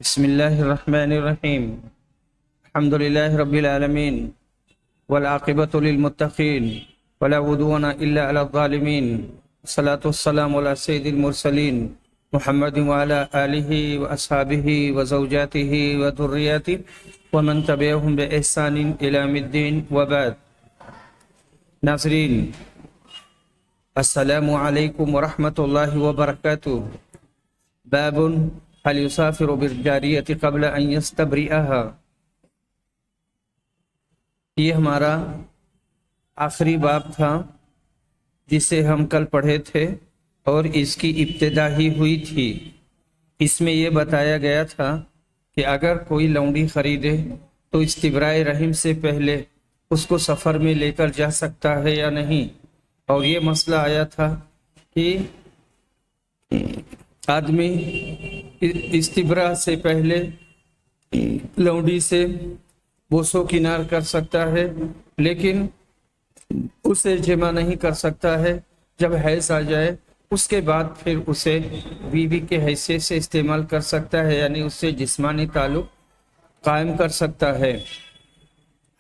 بسم الله الرحمن الرحيم. الحمد لله رب العالمين والعاقبة للمتقين ولا عدوان إلا على الظالمين. الصلاة والسلام على سيد المرسلين محمد وعلى آله وأصحابه وزوجاته وذرياته ومن تبعهم بإحسان إلى يوم الدين وبعد. ناظرین، السلام علیکم ورحمۃ اللہ وبرکاتہ. باب هل يسافر بالجاریۃ قبل ان يستبرئها. یہ ہمارا آخری باب تھا جسے ہم کل پڑھے تھے اور اس کی ابتدا ہی ہوئی تھی. اس میں یہ بتایا گیا تھا کہ اگر کوئی لونڈی خریدے تو استبراء رحم سے پہلے اس کو سفر میں لے کر جا سکتا ہے یا نہیں. اور یہ مسئلہ آیا تھا کہ آدمی استبراء سے پہلے لونڈی سے بوسو کنار کر سکتا ہے، لیکن اسے جمع نہیں کر سکتا ہے. جب حیض آ جائے اس کے بعد پھر اسے بیوی کے حیثیت سے استعمال کر سکتا ہے، یعنی اس سے جسمانی تعلق قائم کر سکتا ہے.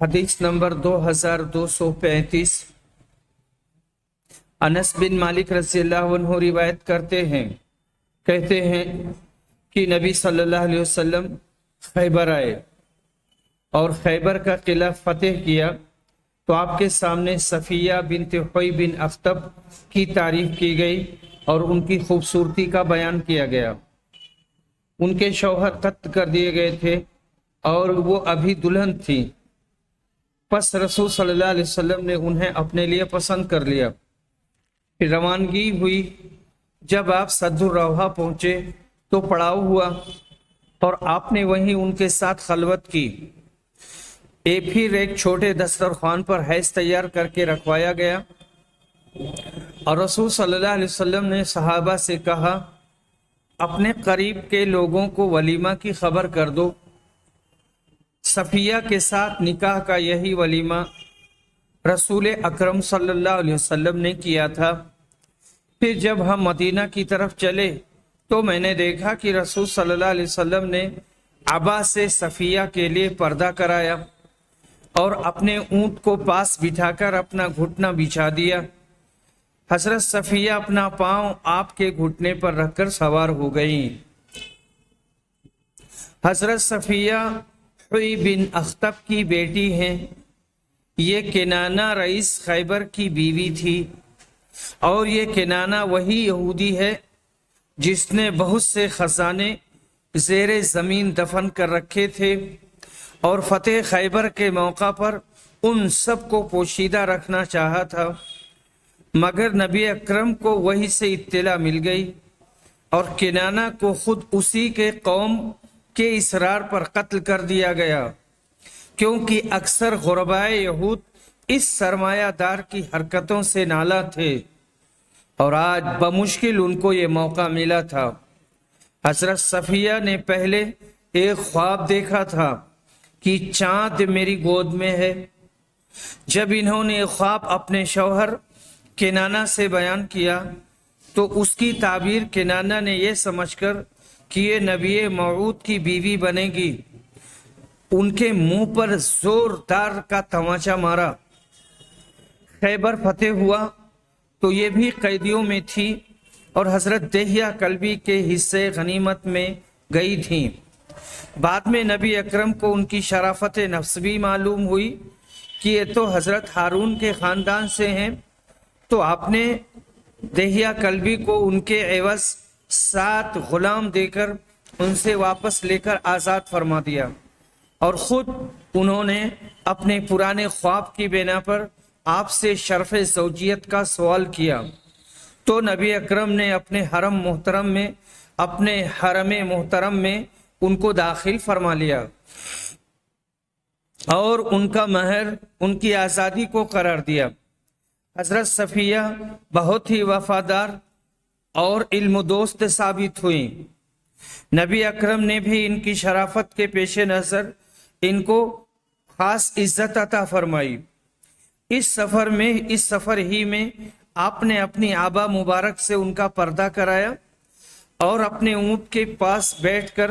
حدیث نمبر 2235. انس بن مالک رضی اللہ عنہ روایت کرتے ہیں، کہتے ہیں کہ نبی صلی اللہ علیہ وسلم خیبر آئے اور خیبر کا قلعہ فتح کیا تو آپ کے سامنے صفیہ بنت حوی بن اخطب کی تعریف کی گئی اور ان کی خوبصورتی کا بیان کیا گیا. ان کے شوہر قتل کر دیے گئے تھے اور وہ ابھی دلہن تھی. پس رسول صلی اللہ علیہ وسلم نے انہیں اپنے لیے پسند کر لیا. پھر روانگی ہوئی. جب آپ سد الروحا پہنچے تو پڑاؤ ہوا اور آپ نے وہیں ان کے ساتھ خلوت کی. پھر ایک چھوٹے دسترخوان پر حیض تیار کر کے رکھوایا گیا اور رسول صلی اللہ علیہ وسلم نے صحابہ سے کہا، اپنے قریب کے لوگوں کو ولیمہ کی خبر کر دو. صفیہ کے ساتھ نکاح کا یہی ولیمہ رسول اکرم صلی اللہ علیہ وسلم نے کیا تھا. پھر جب ہم مدینہ کی طرف چلے تو میں نے دیکھا کہ رسول صلی اللہ علیہ وسلم نے عبا سے صفیہ کے لیے پردہ کرایا اور اپنے اونٹ کو پاس بٹھا کر اپنا گھٹنا بچھا دیا. حضرت صفیہ اپنا پاؤں آپ کے گھٹنے پر رکھ کر سوار ہو گئیں. حضرت صفیہ حوی بن اخطب کی بیٹی ہیں. یہ کنانہ رئیس خیبر کی بیوی تھی اور یہ کنانہ وہی یہودی ہے جس نے بہت سے خزانے زیر زمین دفن کر رکھے تھے اور فتح خیبر کے موقع پر ان سب کو پوشیدہ رکھنا چاہا تھا، مگر نبی اکرم کو وہی سے اطلاع مل گئی اور کنانہ کو خود اسی کے قوم کے اصرار پر قتل کر دیا گیا، کیونکہ اکثر غربائے یہود اس سرمایہ دار کی حرکتوں سے نالاں تھے اور آج بمشکل ان کو یہ موقع ملا تھا. حضرت صفیہ نے پہلے ایک خواب دیکھا تھا کہ چاند میری گود میں ہے. جب انہوں نے خواب اپنے شوہر کنانہ سے بیان کیا تو اس کی تعبیر کنانہ نے یہ سمجھ کر کہ یہ نبی موعود کی بیوی بنے گی، ان کے منہ پر زوردار کا تماچا مارا. خیبر فتح ہوا تو یہ بھی قیدیوں میں تھی اور حضرت دہیہ کلبی کے حصے غنیمت میں گئی تھیں. بعد میں نبی اکرم کو ان کی شرافت نفس بھی معلوم ہوئی کہ یہ تو حضرت ہارون کے خاندان سے ہیں، تو آپ نے دہیہ کلبی کو ان کے عوض 7 غلام دے کر ان سے واپس لے کر آزاد فرما دیا اور خود انہوں نے اپنے پرانے خواب کی بنا پر آپ سے شرف زوجیت کا سوال کیا تو نبی اکرم نے اپنے حرم محترم میں ان کو داخل فرما لیا اور ان کا مہر ان کی آزادی کو قرار دیا. حضرت صفیہ بہت ہی وفادار اور علم دوست ثابت ہوئی. نبی اکرم نے بھی ان کی شرافت کے پیش نظر ان کو خاص عزت عطا فرمائی. اس سفر ہی میں آپ نے اپنی آبا مبارک سے ان کا پردہ کرایا اور اپنے اونٹ کے پاس بیٹھ کر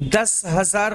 10,000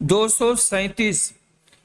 2237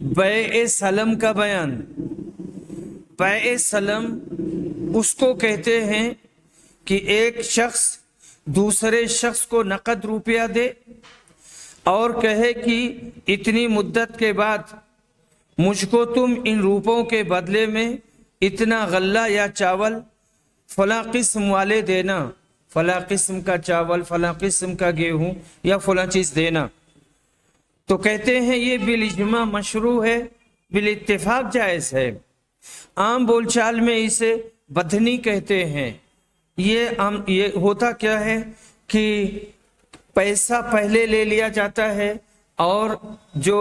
بیع سلم کا بیان۔ بیع سلم اس کو کہتے ہیں کہ ایک شخص دوسرے شخص کو نقد روپیہ دے اور کہے کہ اتنی مدت کے بعد مجھ کو تم ان روپوں کے بدلے میں اتنا غلہ یا چاول فلاں قسم والے دینا، فلاں قسم کا چاول، فلاں قسم کا گیہوں یا فلاں چیز دینا۔ تو کہتے ہیں یہ بالاجماع مشروع ہے، بالاتفاق جائز ہے۔ عام بول چال میں اسے بدھنی کہتے ہیں۔ یہ ہوتا کیا ہے کہ پیسہ پہلے لے لیا جاتا ہے اور جو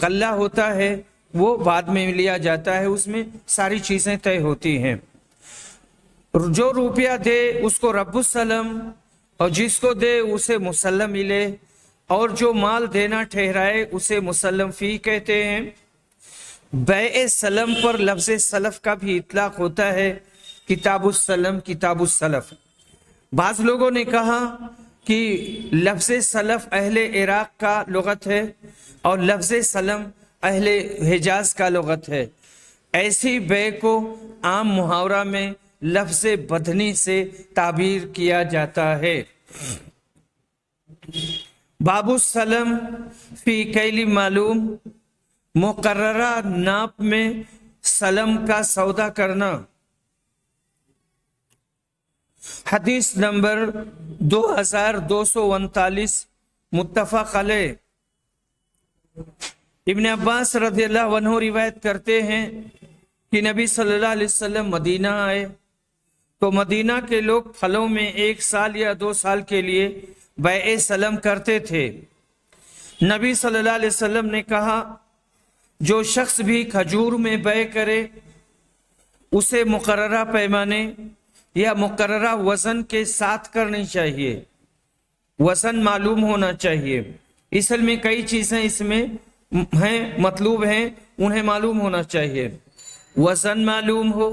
غلہ ہوتا ہے وہ بعد میں لیا جاتا ہے، اس میں ساری چیزیں طے ہوتی ہیں۔ جو روپیہ دے اس کو رب السلم اور جس کو دے اسے مسلم ملے، اور جو مال دینا ٹھہرائے اسے مسلم فی کہتے ہیں۔ بیع سلم پر لفظ سلف کا بھی اطلاق ہوتا ہے، کتاب السلم، کتاب السلف۔ بعض لوگوں نے کہا کہ لفظ سلف اہل عراق کا لغت ہے اور لفظ سلم اہل حجاز کا لغت ہے۔ ایسی بیع کو عام محاورہ میں لفظ بدھنی سے تعبیر کیا جاتا ہے۔ باب السلم فی کیل معلوم، مقررہ ناپ میں سلم کا سودا کرنا۔ حدیث نمبر 2239 متفق علیہ۔ ابن عباس رضی اللہ عنہ روایت کرتے ہیں کہ نبی صلی اللہ علیہ وسلم مدینہ آئے تو مدینہ کے لوگ پھلوں میں 1 سال یا 2 سال کے لیے بیع سلم کرتے تھے۔ نبی صلی اللہ علیہ وسلم نے کہا جو شخص بھی کھجور میں بیع کرے اسے مقررہ پیمانے یا مقررہ وزن کے ساتھ کرنی چاہیے، وزن معلوم ہونا چاہیے۔ اصل میں کئی چیزیں اس میں ہیں، مطلوب ہیں، انہیں معلوم ہونا چاہیے۔ وزن معلوم ہو،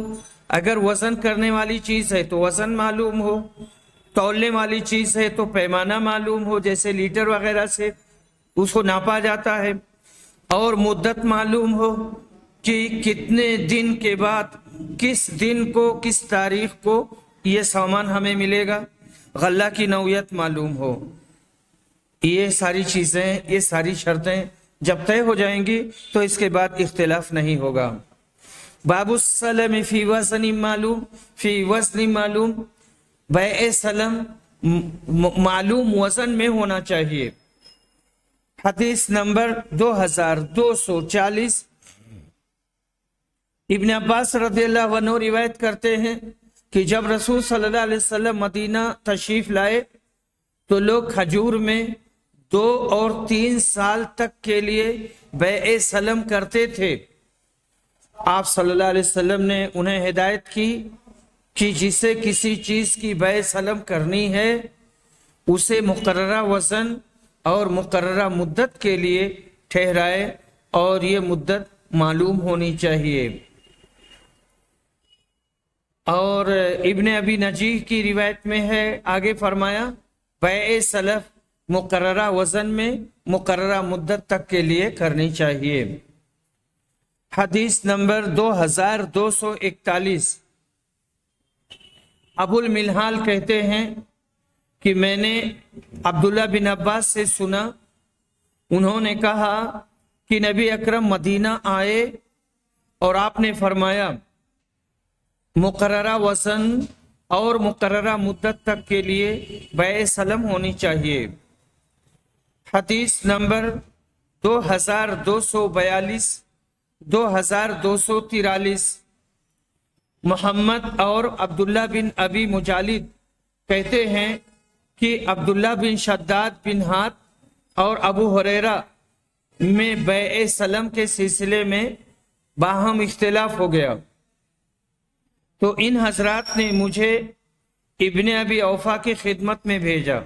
اگر وزن کرنے والی چیز ہے تو وزن معلوم ہو، تولنے والی چیز ہے تو پیمانہ معلوم ہو، جیسے لیٹر وغیرہ سے اس کو ناپا جاتا ہے، اور مدت معلوم ہو کہ کتنے دن کے بعد کس دن کو کس تاریخ کو یہ سامان ہمیں ملے گا، غلہ کی نوعیت معلوم ہو۔ یہ ساری چیزیں، یہ ساری شرطیں جب طے ہو جائیں گی تو اس کے بعد اختلاف نہیں ہوگا۔ باب السلم فی وزن معلوم، فی وزن معلوم، بیع سلم معلوم وزن میں ہونا چاہیے۔ حدیث نمبر 2240۔ ابن عباس رضی اللہ عنہ روایت کرتے ہیں کہ جب رسول صلی اللہ علیہ وسلم مدینہ تشریف لائے تو لوگ کھجور میں 2 اور 3 سال تک کے لیے بیع سلم کرتے تھے۔ آپ صلی اللہ علیہ وسلم نے انہیں ہدایت کی کہ جسے کسی چیز کی بیع سلم کرنی ہے اسے مقررہ وزن اور مقررہ مدت کے لیے ٹھہرائے، اور یہ مدت معلوم ہونی چاہیے۔ اور ابن ابی نجیح کی روایت میں ہے، آگے فرمایا بیع سلف مقررہ وزن میں مقررہ مدت تک کے لیے کرنی چاہیے۔ حدیث نمبر 2241۔ ابو الملحال کہتے ہیں کہ میں نے عبداللہ بن عباس سے سنا، انہوں نے کہا کہ نبی اکرم مدینہ آئے اور آپ نے فرمایا مقررہ وزن اور مقررہ مدت تک کے لیے بیع سلم ہونی چاہیے۔ حدیث نمبر 2242، 2243۔ محمد اور عبداللہ بن ابی مجالد کہتے ہیں کہ عبداللہ بن شداد بن ہاتھ اور ابو ہریرہ میں بیع سلم کے سلسلے میں باہم اختلاف ہو گیا، تو ان حضرات نے مجھے ابن ابی اوفا کی خدمت میں بھیجا۔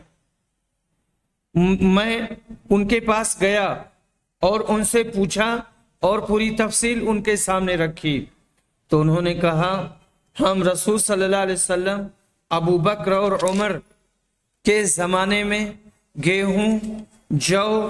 میں ان کے پاس گیا اور ان سے پوچھا اور پوری تفصیل ان کے سامنے رکھی، تو انہوں نے کہا ہم رسول صلی اللہ علیہ وسلم ابو بکر اور عمر کے زمانے میں گیہوں، جو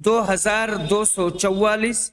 2244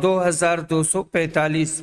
2245।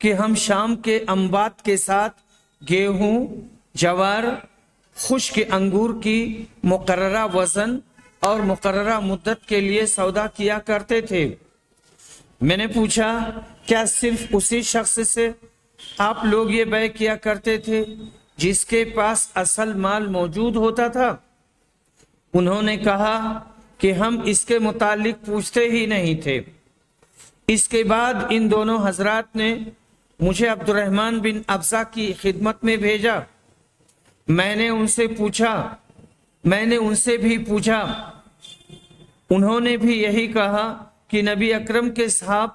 کہ ہم شام کے انبات کے ساتھ گیہوں، جوار، خشک انگور کی مقررہ وزن اور مقررہ مدت کے لیے سودا کیا کرتے تھے۔ میں نے پوچھا کیا صرف اسی شخص سے آپ لوگ یہ بیع کیا کرتے تھے جس کے پاس اصل مال موجود ہوتا تھا؟ انہوں نے کہا کہ ہم اس کے متعلق پوچھتے ہی نہیں تھے۔ اس کے بعد ان دونوں حضرات نے مجھے عبد الرحمن بن ابزہ کی خدمت میں بھیجا۔ میں نے ان سے بھی پوچھا، انہوں نے بھی یہی کہا کہ نبی اکرم کے صحاب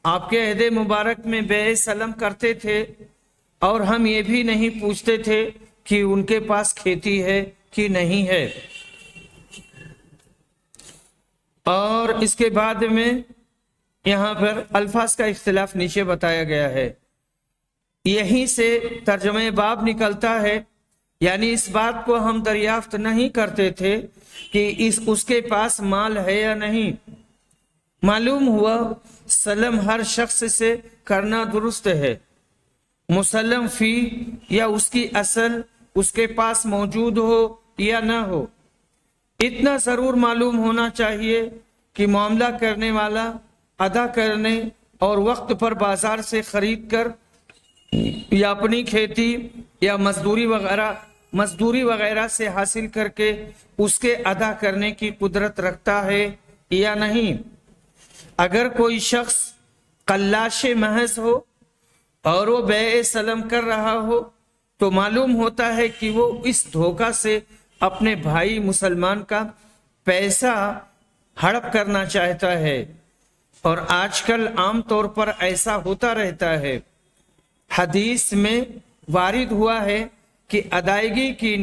آپ کے عہد مبارک میں بیع سلم کرتے تھے، اور ہم یہ بھی نہیں پوچھتے تھے کہ ان کے پاس کھیتی ہے کہ نہیں ہے۔ اور اس کے بعد میں یہاں پر الفاظ کا اختلاف نیچے بتایا گیا ہے۔ یہیں سے ترجمہ باب نکلتا ہے، یعنی اس بات کو ہم دریافت نہیں کرتے تھے کہ اس کے پاس مال ہے یا نہیں۔ معلوم ہوا سلم ہر شخص سے کرنا درست ہے، مسلم فی یا اس کی اصل اس کے پاس موجود ہو یا نہ ہو۔ اتنا ضرور معلوم ہونا چاہیے کہ معاملہ کرنے والا ادا کرنے اور وقت پر بازار سے خرید کر یا اپنی کھیتی یا مزدوری وغیرہ سے حاصل کر کے اس کے ادا کرنے کی قدرت رکھتا ہے یا نہیں۔ اگر کوئی شخص قلاش محض ہو اور وہ بیع سلم کر رہا ہو تو معلوم ہوتا ہے کہ وہ اس دھوکہ سے اپنے بھائی مسلمان کا پیسہ ہڑپ کرنا چاہتا ہے، اور آج کل عام طور پر ایسا ہوتا رہتا ہے۔ حدیث میں وارد ہوا ہے کہ ادائیگی کی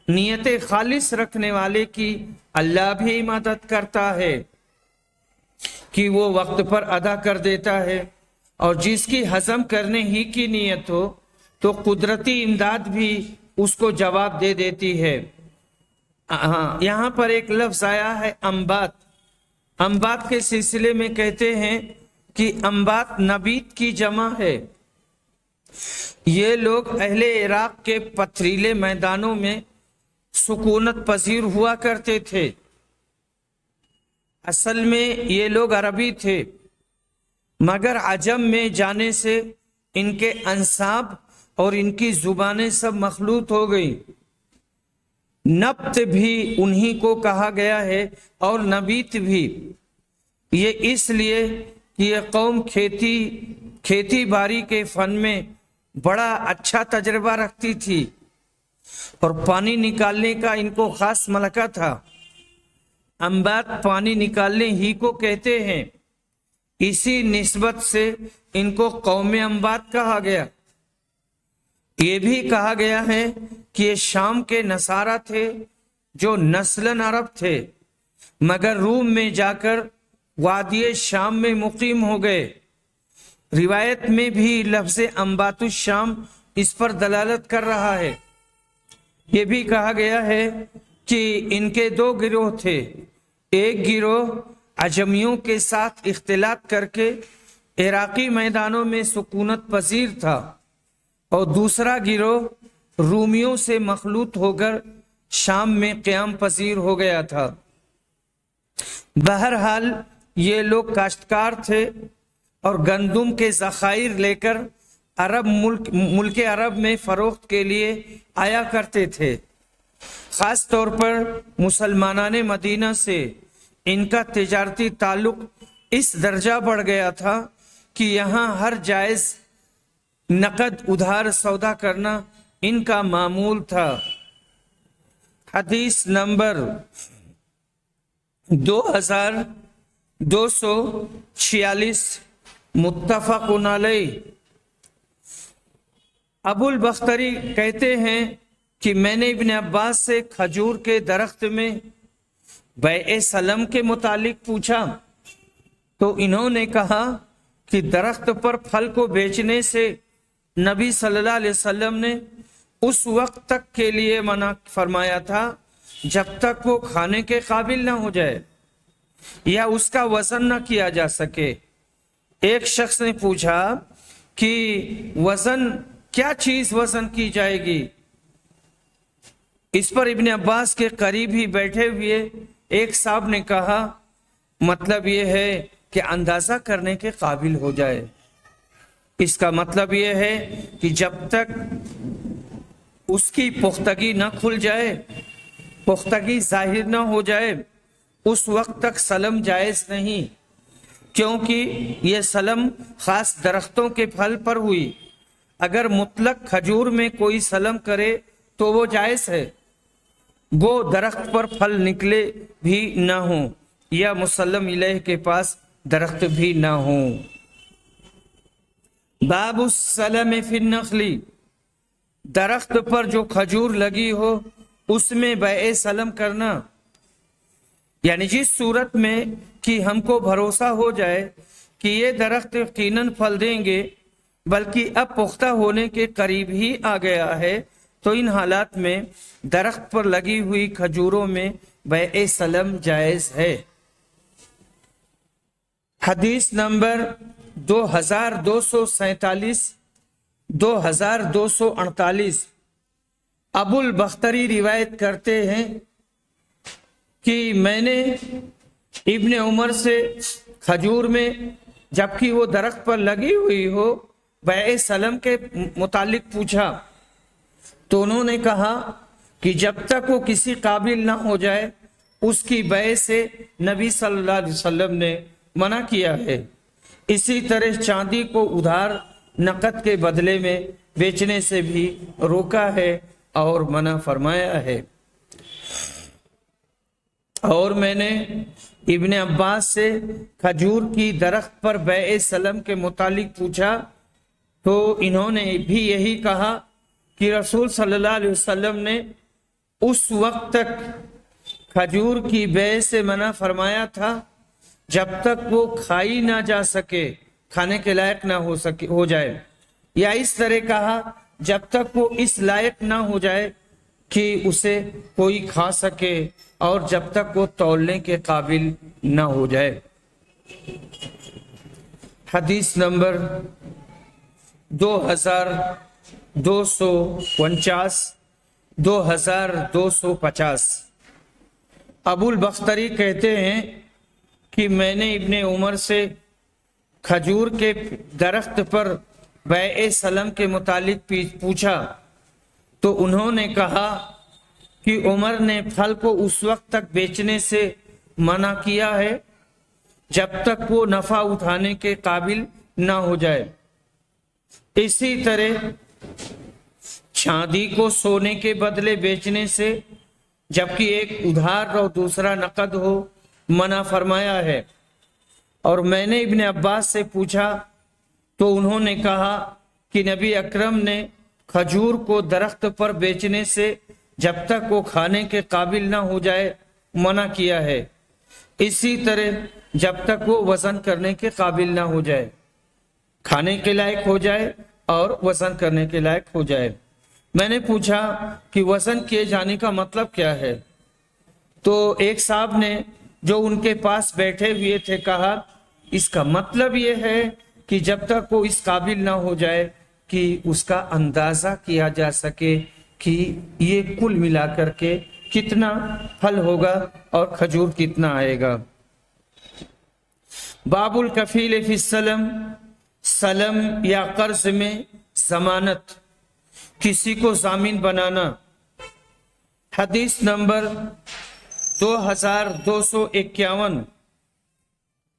نیت خالص رکھنے والے کی اللہ بھی مدد کرتا ہے کہ وہ وقت پر ادا کر دیتا ہے، اور جس کی ہضم کرنے ہی کی نیت ہو تو قدرتی امداد بھی اس کو جواب دے دیتی ہے۔ یہاں پر ایک لفظ آیا ہے انبات۔ انبات کے سلسلے میں کہتے ہیں کہ انبات نبیت کی جمع ہے۔ یہ لوگ اہل عراق کے پتھریلے میدانوں میں سکونت پذیر ہوا کرتے تھے۔ اصل میں یہ لوگ عربی تھے، مگر عجم میں جانے سے ان کے انساب اور ان کی زبانیں سب مخلوط ہو گئی۔ نبت بھی انہی کو کہا گیا ہے اور نبیت بھی۔ یہ اس لیے کہ یہ قوم کھیتی باڑی کے فن میں بڑا اچھا تجربہ رکھتی تھی، اور پانی نکالنے کا ان کو خاص ملکہ تھا۔ انبات پانی نکالنے ہی کو کہتے ہیں، اسی نسبت سے ان کو قوم انبات کہا گیا۔ یہ بھی کہا گیا ہے کہ یہ شام کے نصارہ تھے جو نسلاً عرب تھے، مگر روم میں جا کر وادی شام میں مقیم ہو گئے۔ روایت میں بھی لفظ انبات الشام اس پر دلالت کر رہا ہے۔ یہ بھی کہا گیا ہے کہ ان کے دو گروہ تھے، ایک گروہ عجمیوں کے ساتھ اختلاط کر کے عراقی میدانوں میں سکونت پذیر تھا، اور دوسرا گروہ رومیوں سے مخلوط ہو کر شام میں قیام پذیر ہو گیا تھا۔ بہرحال یہ لوگ کاشتکار تھے اور گندم کے ذخائر لے کر ملک عرب میں فروخت کے لیے آیا کرتے تھے۔ خاص طور پر مسلمانان مدینہ سے ان کا تجارتی تعلق اس درجہ بڑھ گیا تھا کہ یہاں ہر جائز نقد ادھار سودا کرنا ان کا معمول تھا۔ حدیث نمبر 2246 متفق علیہ۔ ابو البختری کہتے ہیں کہ میں نے ابن عباس سے کھجور کے درخت میں بیع سلم کے متعلق پوچھا تو انہوں نے کہا کہ درخت پر پھل کو بیچنے سے نبی صلی اللہ علیہ وسلم نے اس وقت تک کے لیے منع فرمایا تھا جب تک وہ کھانے کے قابل نہ ہو جائے یا اس کا وزن نہ کیا جا سکے۔ ایک شخص نے پوچھا کہ وزن کیا چیز وزن کی جائے گی؟ اس پر ابن عباس کے قریب ہی بیٹھے ہوئے ایک صاحب نے کہا مطلب یہ ہے کہ اندازہ کرنے کے قابل ہو جائے۔ اس کا مطلب یہ ہے کہ جب تک اس کی پختگی نہ کھل جائے، پختگی ظاہر نہ ہو جائے، اس وقت تک سلم جائز نہیں، کیونکہ یہ سلم خاص درختوں کے پھل پر ہوئی۔ اگر مطلق کھجور میں کوئی سلم کرے تو وہ جائز ہے، وہ درخت پر پھل نکلے بھی نہ ہوں یا مسلم علیہ کے پاس درخت بھی نہ ہوں۔ باب السلم فی النخل، درخت پر جو کھجور لگی ہو اس میں بیع سلم کرنا، یعنی جس صورت میں کہ ہم کو بھروسہ ہو جائے کہ یہ درخت یقیناً پھل دیں گے بلکہ اب پختہ ہونے کے قریب ہی آ گیا ہے، تو ان حالات میں درخت پر لگی ہوئی کھجوروں میں بیع سلم جائز ہے۔ حدیث نمبر 2247 2248 ابو البختری روایت کرتے ہیں کہ میں نے ابن عمر سے کھجور میں جبکہ وہ درخت پر لگی ہوئی ہو بیع سلم کے متعلق پوچھا، تو انہوں نے کہا کہ جب تک وہ کسی قابل نہ ہو جائے اس کی بیع سے نبی صلی اللہ علیہ وسلم نے منع کیا ہے۔ اسی طرح چاندی کو ادھار نقد کے بدلے میں بیچنے سے بھی روکا ہے اور منع فرمایا ہے۔ اور میں نے ابن عباس سے کھجور کی درخت پر بیع سلم کے متعلق پوچھا تو انہوں نے بھی یہی کہا کہ رسول صلی اللہ علیہ وسلم نے اس وقت تک کھجور کی بیع سے منع فرمایا تھا جب تک وہ کھائی نہ جا سکے، کھانے کے لائق نہ ہو جائے، یا اس طرح کہا جب تک وہ اس لائق نہ ہو جائے کہ اسے کوئی کھا سکے، اور جب تک وہ تولنے کے قابل نہ ہو جائے۔ حدیث نمبر 2249 2250 ابو البختری کہتے ہیں کہ میں نے ابن عمر سے کھجور کے درخت پر بیع سلم کے متعلق پوچھا تو انہوں نے کہا کہ عمر نے پھل کو اس وقت تک بیچنے سے منع کیا ہے جب تک وہ نفع اٹھانے کے قابل نہ ہو جائے۔ اسی طرح چاندی کو سونے کے بدلے بیچنے سے، جبکہ ایک ادھار اور دوسرا نقد ہو، منع فرمایا ہے۔ اور میں نے ابن عباس سے پوچھا تو انہوں نے کہا کہ نبی اکرم نے کھجور کو درخت پر بیچنے سے جب تک وہ کھانے کے قابل نہ ہو جائے منع کیا ہے، اسی طرح جب تک وہ وزن کرنے کے قابل نہ ہو جائے، کھانے کے لائق ہو جائے اور وزن کرنے کے لائق ہو جائے۔ میں نے پوچھا کہ وزن کیے جانے کا مطلب کیا ہے؟ تو ایک صاحب نے جو ان کے پاس بیٹھے ہوئے تھے کہا اس کا مطلب یہ ہے کہ جب تک وہ اس قابل نہ ہو جائے کہ اس کا اندازہ کیا جا سکے کہ یہ کل ملا کر کے کتنا پھل ہوگا اور کھجور کتنا آئے گا۔ باب الکفیل فی السلم، سلم یا قرض میں ضمانت، کسی کو ضامن بنانا۔ حدیث نمبر 2251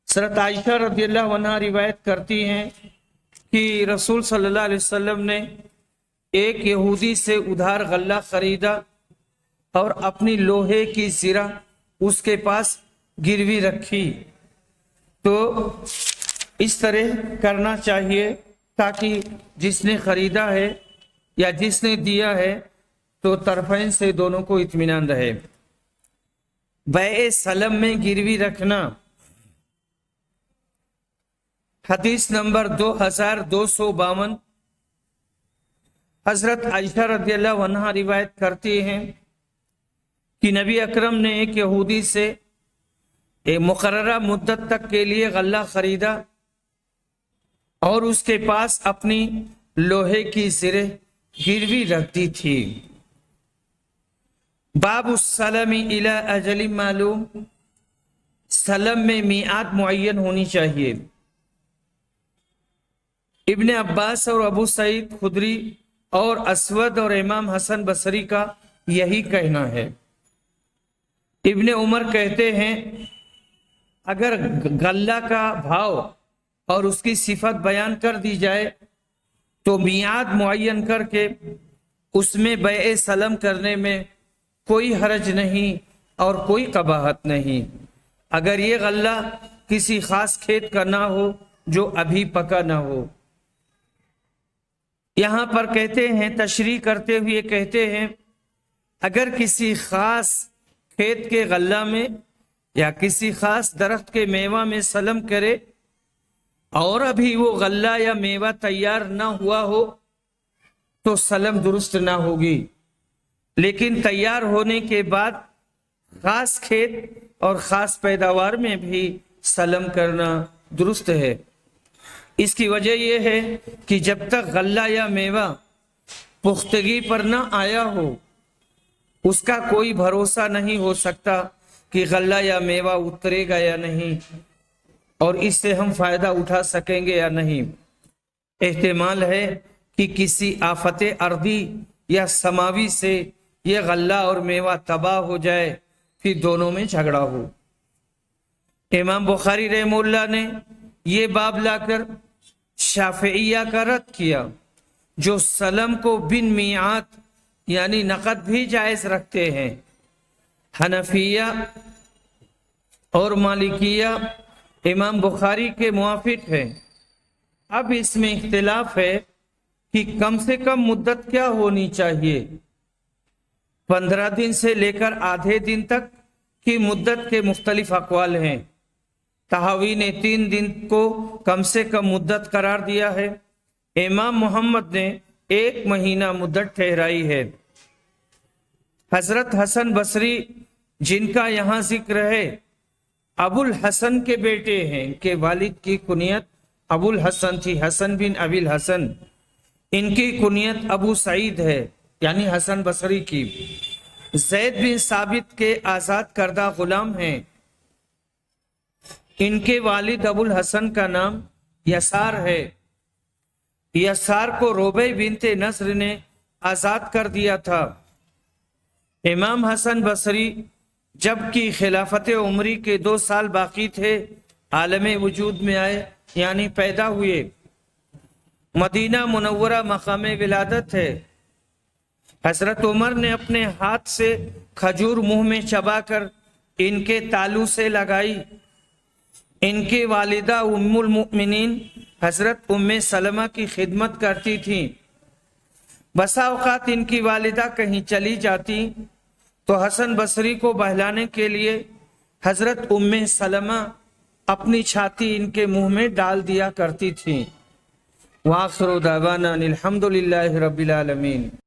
حضرت عائشہ رضی اللہ عنہا روایت کرتی ہیں کہ رسول صلی اللہ علیہ وسلم نے ایک یہودی سے ادھار غلہ خریدا اور اپنی لوہے کی زرہ اس کے پاس گروی رکھی۔ تو اس طرح کرنا چاہیے تاکہ جس نے خریدا ہے یا جس نے دیا ہے تو طرفین سے دونوں کو اطمینان رہے۔ بیع سلم میں گروی رکھنا۔ حدیث نمبر 2252 حضرت عائشہ رضی اللہ عنہا روایت کرتی ہیں کہ نبی اکرم نے ایک یہودی سے ایک مقررہ مدت تک کے لیے غلہ خریدا اور اس کے پاس اپنی لوہے کی زرہ گروی رکھ دی تھی۔ باب السلم الی اجل معلوم، سلم میں میعاد معین ہونی چاہیے۔ ابن عباس اور ابو سعید خدری اور اسود اور امام حسن بصری کا یہی کہنا ہے۔ ابن عمر کہتے ہیں اگر غلہ کا بھاؤ اور اس کی صفت بیان کر دی جائے تو میعاد معین کر کے اس میں بیع سلم کرنے میں کوئی حرج نہیں اور کوئی قباحت نہیں، اگر یہ غلہ کسی خاص کھیت کا نہ ہو جو ابھی پکا نہ ہو۔ یہاں پر کہتے ہیں، تشریح کرتے ہوئے کہتے ہیں، اگر کسی خاص کھیت کے غلہ میں یا کسی خاص درخت کے میوہ میں سلم کرے اور ابھی وہ غلہ یا میوہ تیار نہ ہوا ہو تو سلم درست نہ ہوگی، لیکن تیار ہونے کے بعد خاص کھیت اور خاص پیداوار میں بھی سلم کرنا درست ہے۔ اس کی وجہ یہ ہے کہ جب تک غلہ یا میوہ پختگی پر نہ آیا ہو اس کا کوئی بھروسہ نہیں ہو سکتا کہ غلہ یا میوہ اترے گا یا نہیں اور اس سے ہم فائدہ اٹھا سکیں گے یا نہیں۔ احتمال ہے کہ کسی آفت ارضی یا سماوی سے یہ غلہ اور میوہ تباہ ہو جائے، پھر دونوں میں جھگڑا ہو۔ امام بخاری رحمہ اللہ نے یہ باب لا کر شافعیہ کا رد کیا جو سلم کو بن میعاد یعنی نقد بھی جائز رکھتے ہیں۔ حنفیہ اور مالکیہ امام بخاری کے موافق ہیں۔ اب اس میں اختلاف ہے کہ کم سے کم مدت کیا ہونی چاہیے۔ 15 دن سے لے کر آدھے دن تک کی مدت کے مختلف اقوال ہیں۔ طحاوی نے 3 دن کو کم سے کم مدت قرار دیا ہے۔ امام محمد نے 1 مہینہ مدت ٹھہرائی ہے۔ حضرت حسن بصری جن کا یہاں ذکر ہے ابو الحسن کے بیٹے ہیں، ان کے والد کی کنیت ابو الحسن تھی، حسن بن ابی الحسن، ان کی کنیت ابو سعید ہے یعنی حسن بصری کی۔ زید بن ثابت کے آزاد کردہ غلام ہیں، ان کے والد ابو الحسن کا نام یسار ہے۔ یسار کو ربیع بنت نصر نے آزاد کر دیا تھا۔ امام حسن بصری جب کی خلافت عمری کے 2 سال باقی تھے عالم وجود میں آئے یعنی پیدا ہوئے۔ مدینہ منورہ مقام ولادت ہے۔ حضرت عمر نے اپنے ہاتھ سے کھجور منہ میں چبا کر ان کے تالو سے لگائی۔ ان کی والدہ ام المؤمنین حضرت ام سلمہ کی خدمت کرتی تھیں۔ بسا اوقات ان کی والدہ کہیں چلی جاتی تو حسن بصری کو بہلانے کے لیے حضرت ام سلمہ اپنی چھاتی ان کے منہ میں ڈال دیا کرتی تھیں۔ وآخر دعوانا الحمد للہ رب العالمین۔